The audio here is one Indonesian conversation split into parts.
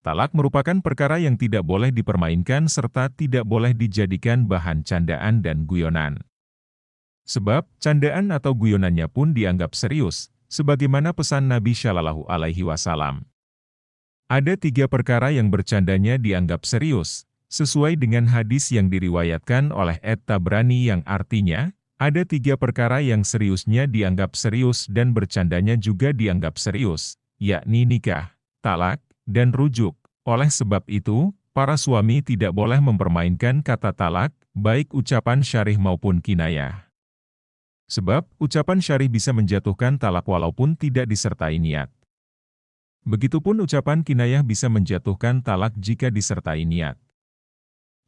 Talak merupakan perkara yang tidak boleh dipermainkan serta tidak boleh dijadikan bahan candaan dan guyonan. Sebab, candaan atau guyonannya pun dianggap serius, sebagaimana pesan Nabi Shallallahu Alaihi Wasallam. Ada 3 perkara yang bercandanya dianggap serius, sesuai dengan hadis yang diriwayatkan oleh At-Tabrani yang artinya, ada 3 perkara yang seriusnya dianggap serius dan bercandanya juga dianggap serius, yakni nikah, talak, dan rujuk. Oleh sebab itu, para suami tidak boleh mempermainkan kata talak, baik ucapan syarih maupun kinayah. Sebab, ucapan syarih bisa menjatuhkan talak walaupun tidak disertai niat. Begitupun ucapan kinayah bisa menjatuhkan talak jika disertai niat.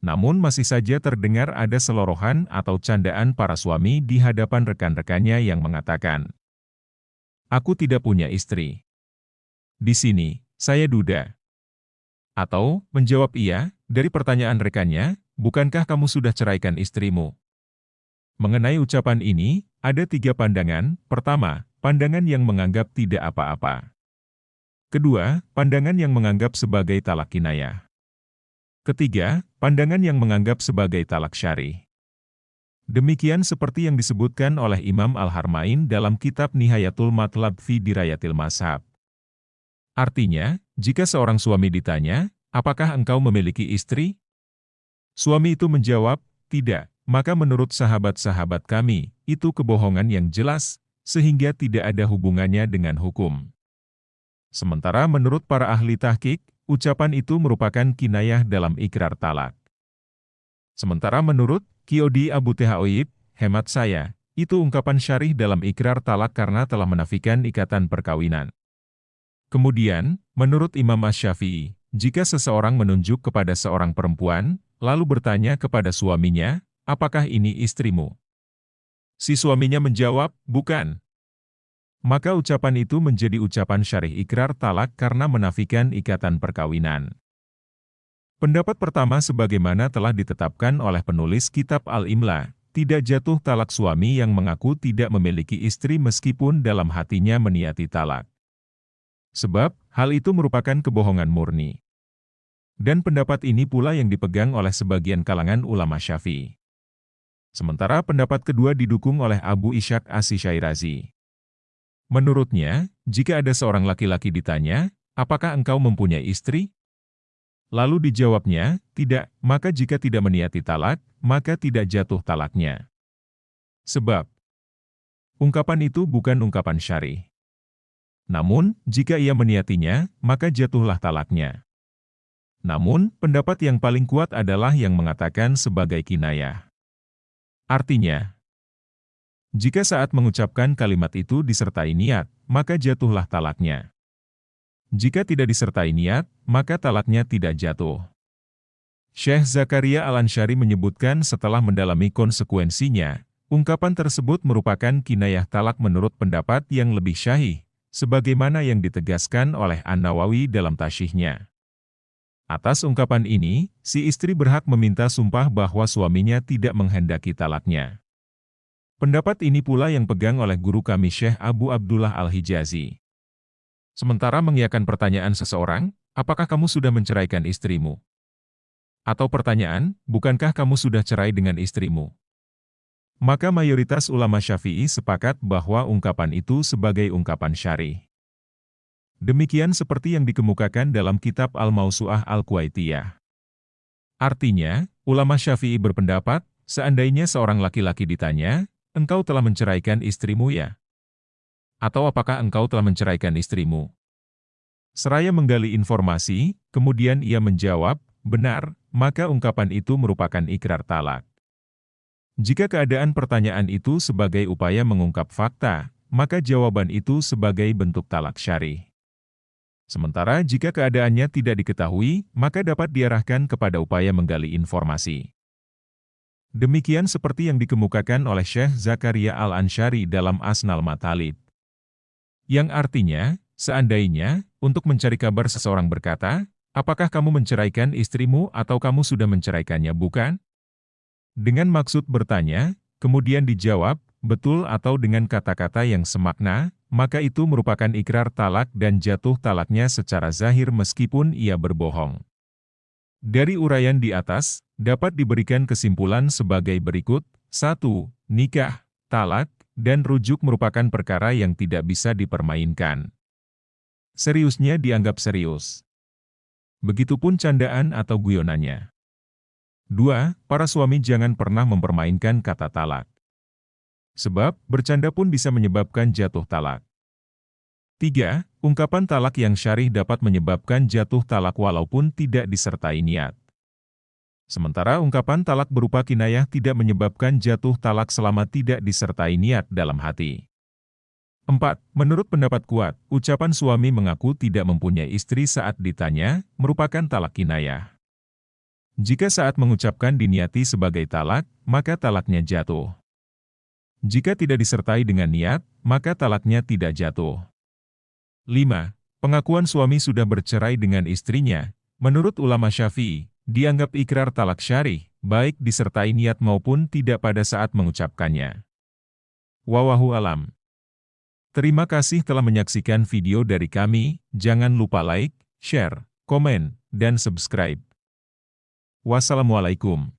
Namun masih saja terdengar ada selorohan atau candaan para suami di hadapan rekan-rekannya yang mengatakan, "Aku tidak punya istri. Di sini, saya duda." Atau, menjawab iya, dari pertanyaan rekannya, "Bukankah kamu sudah ceraikan istrimu?" Mengenai ucapan ini, ada 3 pandangan. Pertama, pandangan yang menganggap tidak apa-apa. Kedua, pandangan yang menganggap sebagai talak kinayah. Ketiga, pandangan yang menganggap sebagai talak syarih. Demikian seperti yang disebutkan oleh Imam Al-Harmain dalam kitab Nihayatul Matlab fi Dirayatil Mazhab. Artinya, jika seorang suami ditanya, "Apakah engkau memiliki istri?" Suami itu menjawab, "Tidak," maka menurut sahabat-sahabat kami, itu kebohongan yang jelas, sehingga tidak ada hubungannya dengan hukum. Sementara menurut para ahli tahqiq, ucapan itu merupakan kinayah dalam ikrar talak. Sementara menurut Qiyodi Abu Tehaoib, hemat saya, itu ungkapan syarih dalam ikrar talak karena telah menafikan ikatan perkawinan. Kemudian, menurut Imam Asy-Syafi'i, jika seseorang menunjuk kepada seorang perempuan, lalu bertanya kepada suaminya, "Apakah ini istrimu?" Si suaminya menjawab, "Bukan." Maka ucapan itu menjadi ucapan syarih ikrar talak karena menafikan ikatan perkawinan. Pendapat pertama sebagaimana telah ditetapkan oleh penulis kitab Al-Imla, tidak jatuh talak suami yang mengaku tidak memiliki istri meskipun dalam hatinya meniati talak. Sebab, hal itu merupakan kebohongan murni. Dan pendapat ini pula yang dipegang oleh sebagian kalangan ulama Syafi'i. Sementara pendapat kedua didukung oleh Abu Ishaq Asy-Syairazi. Menurutnya, jika ada seorang laki-laki ditanya, "Apakah engkau mempunyai istri?" Lalu dijawabnya, "Tidak," maka jika tidak meniati talak, maka tidak jatuh talaknya. Sebab, ungkapan itu bukan ungkapan syarih. Namun, jika ia meniatinya, maka jatuhlah talaknya. Namun, pendapat yang paling kuat adalah yang mengatakan sebagai kinayah. Artinya, jika saat mengucapkan kalimat itu disertai niat, maka jatuhlah talaknya. Jika tidak disertai niat, maka talaknya tidak jatuh. Syekh Zakaria Al-Ansyari menyebutkan setelah mendalami konsekuensinya, ungkapan tersebut merupakan kinayah talak menurut pendapat yang lebih syahih, sebagaimana yang ditegaskan oleh An-Nawawi dalam tasyihnya. Atas ungkapan ini, si istri berhak meminta sumpah bahwa suaminya tidak menghendaki talaknya. Pendapat ini pula yang pegang oleh guru kami Syekh Abu Abdullah Al-Hijazi. Sementara mengiyakan pertanyaan seseorang, "Apakah kamu sudah menceraikan istrimu?" Atau pertanyaan, "Bukankah kamu sudah cerai dengan istrimu?" Maka mayoritas ulama Syafi'i sepakat bahwa ungkapan itu sebagai ungkapan syarih. Demikian seperti yang dikemukakan dalam kitab Al-Mausu'ah Al-Kuwaitiyah. Artinya, ulama Syafi'i berpendapat, seandainya seorang laki-laki ditanya, "Engkau telah menceraikan istrimu ya?" Atau "Apakah engkau telah menceraikan istrimu?" Seraya menggali informasi, kemudian ia menjawab, "Benar," maka ungkapan itu merupakan ikrar talak. Jika keadaan pertanyaan itu sebagai upaya mengungkap fakta, maka jawaban itu sebagai bentuk talak syarih. Sementara jika keadaannya tidak diketahui, maka dapat diarahkan kepada upaya menggali informasi. Demikian seperti yang dikemukakan oleh Syekh Zakaria Al-Ansyari dalam Asnal Matalib. Yang artinya, seandainya, untuk mencari kabar seseorang berkata, "Apakah kamu menceraikan istrimu atau kamu sudah menceraikannya, bukan?" Dengan maksud bertanya, kemudian dijawab, betul atau dengan kata-kata yang semakna, maka itu merupakan ikrar talak dan jatuh talaknya secara zahir meskipun ia berbohong. Dari uraian di atas, dapat diberikan kesimpulan sebagai berikut. 1. Nikah, talak, dan rujuk merupakan perkara yang tidak bisa dipermainkan. Seriusnya dianggap serius. Begitupun candaan atau guyonannya. 2. Para suami jangan pernah mempermainkan kata talak. Sebab, bercanda pun bisa menyebabkan jatuh talak. 3. Ungkapan talak yang syarih dapat menyebabkan jatuh talak walaupun tidak disertai niat. Sementara ungkapan talak berupa kinayah tidak menyebabkan jatuh talak selama tidak disertai niat dalam hati. 4. Menurut pendapat kuat, ucapan suami mengaku tidak mempunyai istri saat ditanya, merupakan talak kinayah. Jika saat mengucapkan diniati sebagai talak, maka talaknya jatuh. Jika tidak disertai dengan niat, maka talaknya tidak jatuh. 5. Pengakuan suami sudah bercerai dengan istrinya, menurut ulama Syafi'i, dianggap ikrar talak syarih, baik disertai niat maupun tidak pada saat mengucapkannya. Wallahu alam. Terima kasih telah menyaksikan video dari kami, jangan lupa like, share, komen, dan subscribe. Wassalamualaikum.